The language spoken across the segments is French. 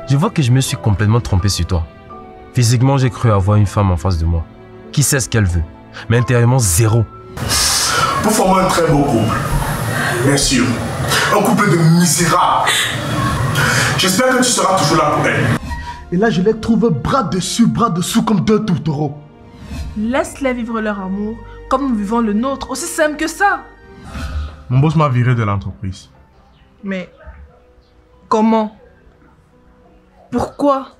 Je vois que je me suis complètement trompé sur toi. Physiquement, j'ai cru avoir une femme en face de moi qui sait ce qu'elle veut, mais intérieurement, zéro. Vous formez un très beau couple. Bien sûr. Un couple de misérables. J'espère que tu seras toujours là pour elle. Et là, je les trouve bras dessus, bras dessous comme deux tourtereaux. Laisse-les vivre leur amour comme nous vivons le nôtre. Aussi simple que ça. Mon boss m'a viré de l'entreprise. Mais comment? Pourquoi?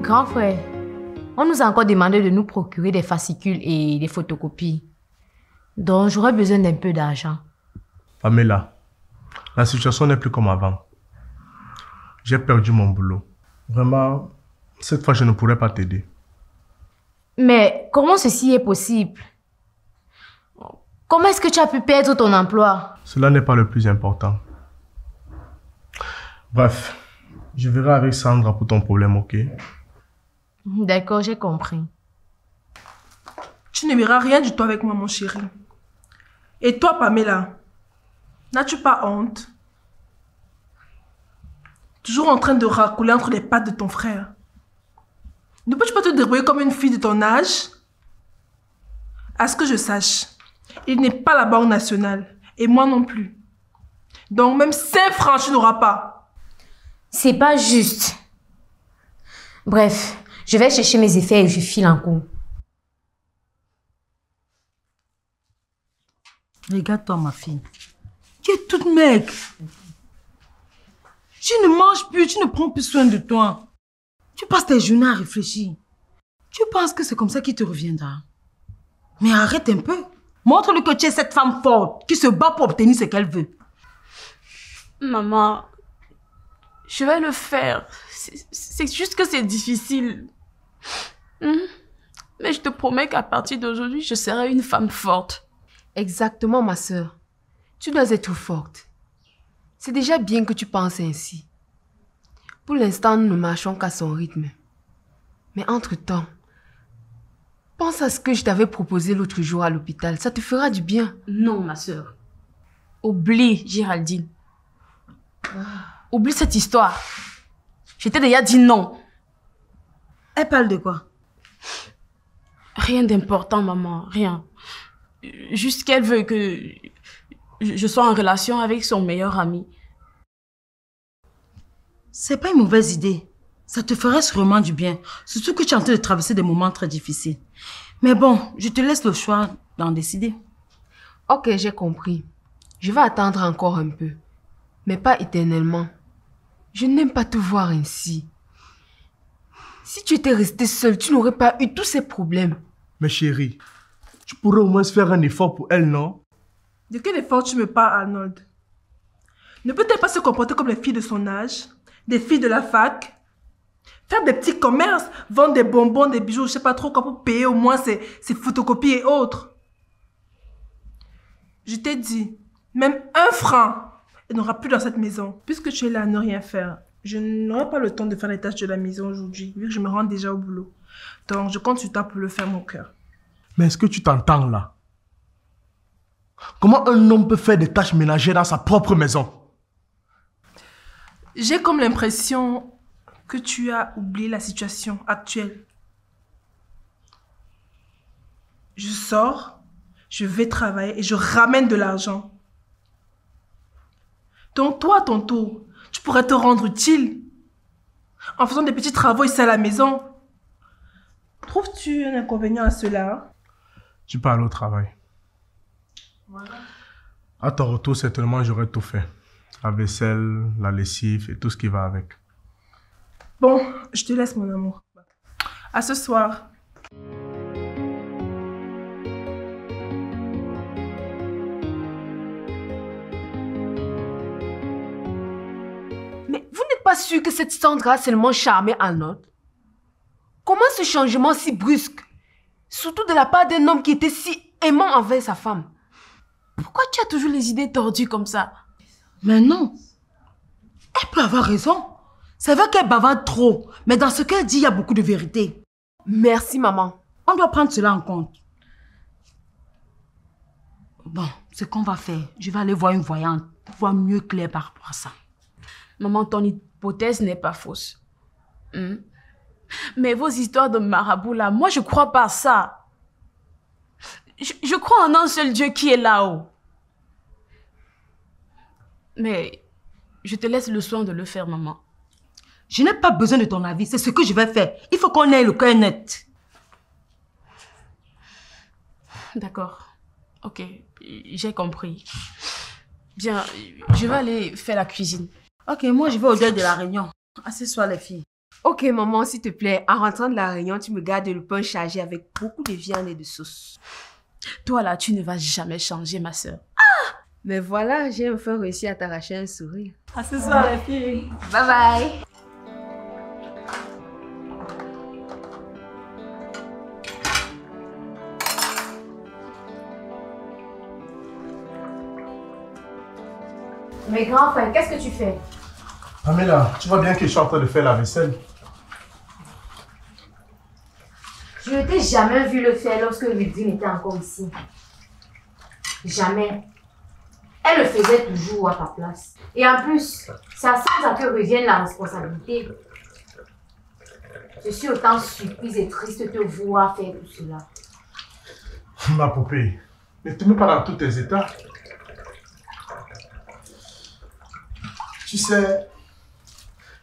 Grand frère, on nous a encore demandé de nous procurer des fascicules et des photocopies. Donc, j'aurais besoin d'un peu d'argent. Pamela, la situation n'est plus comme avant. J'ai perdu mon boulot. Vraiment, cette fois, je ne pourrai pas t'aider. Mais comment ceci est possible? Comment est-ce que tu as pu perdre ton emploi? Cela n'est pas le plus important. Bref, je verrai avec Sandra pour ton problème, ok? D'accord, j'ai compris. Tu ne verras rien du tout avec moi, mon chéri. Et toi, Pamela, n'as-tu pas honte? Toujours en train de racouler entre les pattes de ton frère. Ne peux-tu pas te débrouiller comme une fille de ton âge? À ce que je sache, il n'est pas la Banque nationale. Et moi non plus. Donc même 5 francs, tu n'auras pas. C'est pas juste. Bref, je vais chercher mes effets et je file en cours. Regarde-toi, ma fille. Tu es toute maigre. Tu ne manges plus, tu ne prends plus soin de toi. Tu passes tes journées à réfléchir. Tu penses que c'est comme ça qu'il te reviendra. Mais arrête un peu. Montre-lui que tu es cette femme forte qui se bat pour obtenir ce qu'elle veut. Maman, je vais le faire. C'est juste que c'est difficile. Mais je te promets qu'à partir d'aujourd'hui, je serai une femme forte. Exactement, ma sœur. Tu dois être forte. C'est déjà bien que tu penses ainsi. Pour l'instant, nous ne marchons qu'à son rythme. Mais entre-temps, pense à ce que je t'avais proposé l'autre jour à l'hôpital. Ça te fera du bien. Non, ma sœur. Oublie, Géraldine. Oublie cette histoire. Je t'ai déjà dit non. Elle parle de quoi? Rien d'important, maman. Rien. Juste qu'elle veut que je sois en relation avec son meilleur ami. C'est pas une mauvaise idée. Ça te ferait sûrement du bien. Surtout que tu es en train de traverser des moments très difficiles. Mais bon, je te laisse le choix d'en décider. Ok, j'ai compris. Je vais attendre encore un peu. Mais pas éternellement. Je n'aime pas te voir ainsi. Si tu étais restée seule, tu n'aurais pas eu tous ces problèmes. Mais chérie, tu pourrais au moins faire un effort pour elle, non? De quel effort tu me parles, Arnold? Ne peut-elle pas se comporter comme les filles de son âge? Des filles de la fac? Faire des petits commerces, vendre des bonbons, des bijoux, je sais pas trop quoi pour payer au moins ses photocopies et autres. Je t'ai dit, même 1 franc, elle n'aura plus dans cette maison. Puisque tu es là à ne rien faire, je n'aurai pas le temps de faire les tâches de la maison aujourd'hui, vu que je me rends déjà au boulot. Donc, je compte sur toi pour le faire, mon cœur. Mais est-ce que tu t'entends là? Comment un homme peut faire des tâches ménagères dans sa propre maison? J'ai comme l'impression que tu as oublié la situation actuelle. Je sors, je vais travailler et je ramène de l'argent. Donc toi, à ton tour, tu pourrais te rendre utile en faisant des petits travaux ici à la maison. Trouves-tu un inconvénient à cela? Tu parles au travail. Voilà. À ton retour, certainement, j'aurai tout fait. La vaisselle, la lessive et tout ce qui va avec. Bon, je te laisse, mon amour. À ce soir. Mais vous n'êtes pas sûr que cette Sandra a seulement charmé Arnold? Comment ce changement si brusque? Surtout de la part d'un homme qui était si aimant envers sa femme. Pourquoi tu as toujours les idées tordues comme ça? Mais non. Elle peut avoir raison. C'est vrai qu'elle bavarde trop. Mais dans ce qu'elle dit, il y a beaucoup de vérité. Merci, maman. On doit prendre cela en compte. Bon, ce qu'on va faire, je vais aller voir une voyante pour voir mieux clair par rapport à ça. Maman, ton hypothèse n'est pas fausse. Mais vos histoires de marabout là, moi je crois pas à ça. Je crois en un seul Dieu qui est là-haut. Mais je te laisse le soin de le faire, maman. Je n'ai pas besoin de ton avis, c'est ce que je vais faire. Il faut qu'on ait le cœur net. D'accord. Ok, j'ai compris. Bien, je vais aller faire la cuisine. Ok, moi je vais au deuil de la réunion. Asseyez-vous les filles. Ok, maman, s'il te plaît, en rentrant de la réunion, tu me gardes le pain chargé avec beaucoup de viande et de sauce. Toi là, tu ne vas jamais changer, ma soeur. Mais voilà, j'ai enfin réussi à t'arracher un sourire. Asseyez-vous les filles. Bye bye. Mais grand frère, qu'est-ce que tu fais? Pamela, tu vois bien que je suis en train de faire la vaisselle. Je ne t'ai jamais vu le faire lorsque Ludivine était encore ici. Jamais. Elle le faisait toujours à ta place. Et en plus, c'est à Sandra que revienne la responsabilité. Je suis autant surprise et triste de te voir faire tout cela. Ma poupée, ne te mets pas dans tous tes états. Tu sais,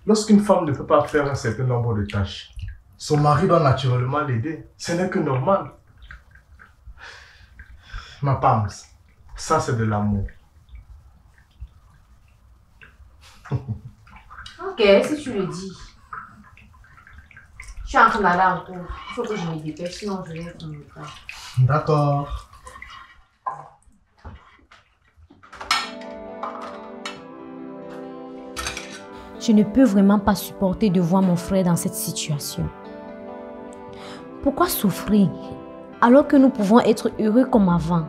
lorsqu'une femme ne peut pas faire un certain nombre de tâches, son mari doit naturellement l'aider. Ce n'est que normal. Ma Pams, ça c'est de l'amour. Ok, si tu le dis. Je suis en train d'aller en cours. Il faut que je me dépêche, sinon je vais être en retard. D'accord. Je ne peux vraiment pas supporter de voir mon frère dans cette situation. Pourquoi souffrir alors que nous pouvons être heureux comme avant?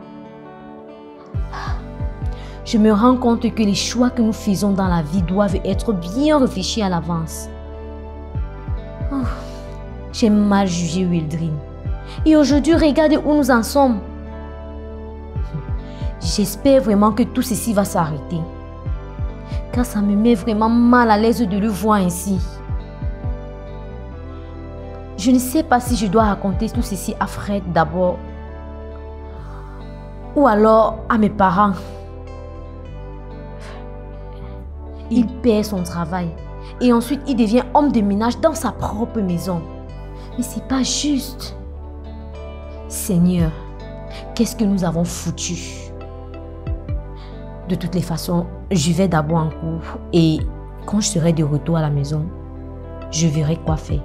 Je me rends compte que les choix que nous faisons dans la vie doivent être bien réfléchis à l'avance. Oh, j'ai mal jugé Wildrin. Et aujourd'hui, regardez où nous en sommes. J'espère vraiment que tout ceci va s'arrêter. Car ça me met vraiment mal à l'aise de le voir ainsi. Je ne sais pas si je dois raconter tout ceci à Fred d'abord. Ou alors à mes parents. Il perd son travail. Et ensuite, il devient homme de ménage dans sa propre maison. Mais c'est pas juste. Seigneur, qu'est-ce que nous avons foutu? De toutes les façons, je vais d'abord en cours. Et quand je serai de retour à la maison, je verrai quoi faire.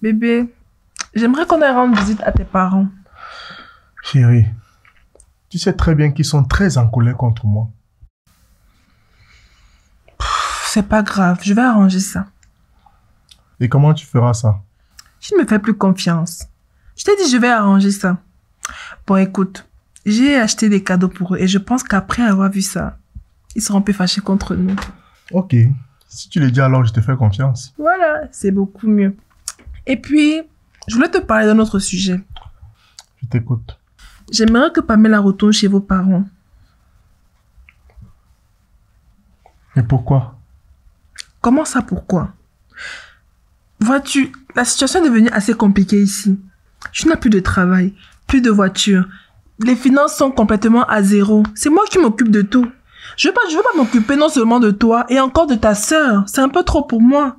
Bébé, j'aimerais qu'on aille rendre visite à tes parents. Chérie, tu sais très bien qu'ils sont très en colère contre moi. C'est pas grave, je vais arranger ça. Et comment tu feras ça? Tu ne me fais plus confiance. Je t'ai dit je vais arranger ça. Bon, écoute, j'ai acheté des cadeaux pour eux et je pense qu'après avoir vu ça, ils seront plus fâchés contre nous. Ok, si tu le dis alors je te fais confiance. Voilà, c'est beaucoup mieux. Et puis, je voulais te parler d'un autre sujet. Je t'écoute. J'aimerais que Pamela retourne chez vos parents. Et pourquoi? Comment ça, pourquoi? Vois-tu, la situation est devenue assez compliquée ici. Tu n'as plus de travail, plus de voiture. Les finances sont complètement à zéro. C'est moi qui m'occupe de tout. Je veux pas m'occuper non seulement de toi et encore de ta sœur. C'est un peu trop pour moi.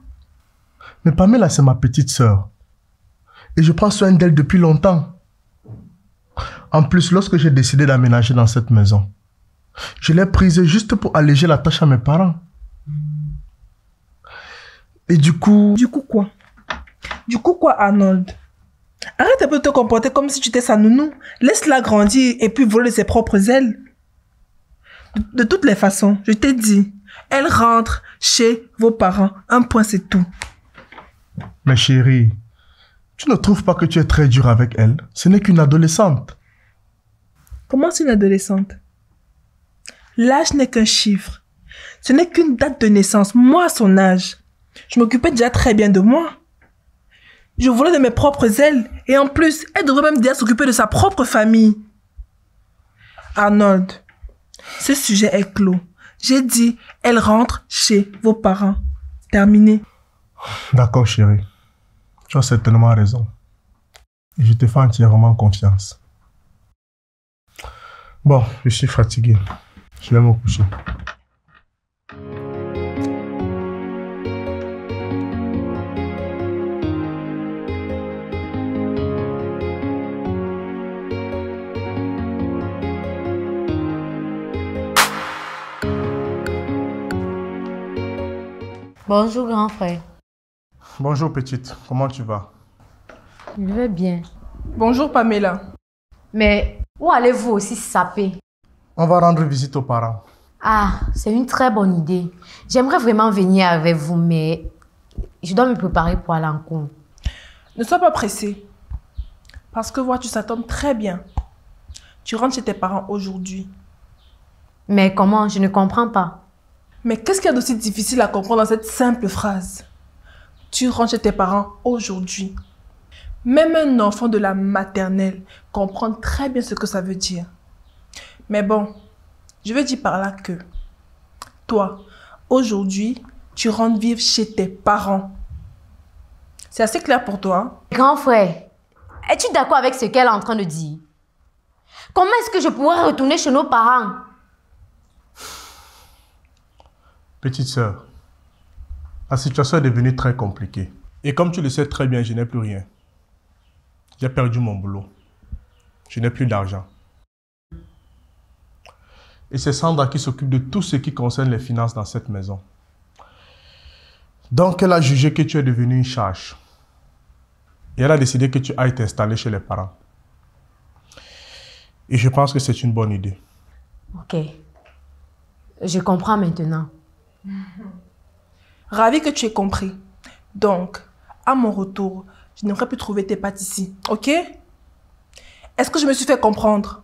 Mais Pamela, c'est ma petite sœur. Et je prends soin d'elle depuis longtemps. En plus, lorsque j'ai décidé d'aménager dans cette maison, je l'ai prise juste pour alléger la tâche à mes parents. Et du coup... Du coup quoi? Du coup quoi, Arnold? Arrête un peu de te comporter comme si tu étais sa nounou. Laisse-la grandir et puis voler de ses propres ailes. De toutes les façons, je t'ai dit, elle rentre chez vos parents. Un point, c'est tout. Mais chérie, tu ne trouves pas que tu es très dur avec elle? Ce n'est qu'une adolescente. Comment c'est une adolescente? L'âge n'est qu'un chiffre. Ce n'est qu'une date de naissance. Moi, à son âge, je m'occupais déjà très bien de moi. Je volais de mes propres ailes. Et en plus, elle devrait même déjà s'occuper de sa propre famille. Arnold, ce sujet est clos. J'ai dit, elle rentre chez vos parents. Terminé. D'accord, chérie. Tu as certainement raison. Et je te fais entièrement confiance. Bon, je suis fatigué. Je vais me coucher. Bonjour, grand frère. Bonjour, petite. Comment tu vas? Je vais bien. Bonjour, Pamela. Mais où allez-vous aussi saper? On va rendre visite aux parents. Ah, c'est une très bonne idée. J'aimerais vraiment venir avec vous, mais je dois me préparer pour aller en cours. Ne sois pas pressé. Parce que vois-tu, ça tombe très bien. Tu rentres chez tes parents aujourd'hui. Mais comment? Je ne comprends pas. Mais qu'est-ce qu'il y a d'aussi difficile à comprendre dans cette simple phrase? Tu rentres chez tes parents aujourd'hui. Même un enfant de la maternelle comprend très bien ce que ça veut dire. Mais bon, je veux dire par là que toi, aujourd'hui, tu rentres vivre chez tes parents. C'est assez clair pour toi? Grand frère, es-tu d'accord avec ce qu'elle est en train de dire? Comment est-ce que je pourrais retourner chez nos parents? Petite sœur, la situation est devenue très compliquée. Et comme tu le sais très bien, je n'ai plus rien. J'ai perdu mon boulot. Je n'ai plus d'argent. Et c'est Sandra qui s'occupe de tout ce qui concerne les finances dans cette maison. Donc elle a jugé que tu es devenu une charge. Et elle a décidé que tu ailles t'installer chez les parents. Et je pense que c'est une bonne idée. Ok. Je comprends maintenant. Ravi que tu aies compris. Donc, à mon retour, je n'aimerais plus trouver tes pattes ici. Ok? Est-ce que je me suis fait comprendre?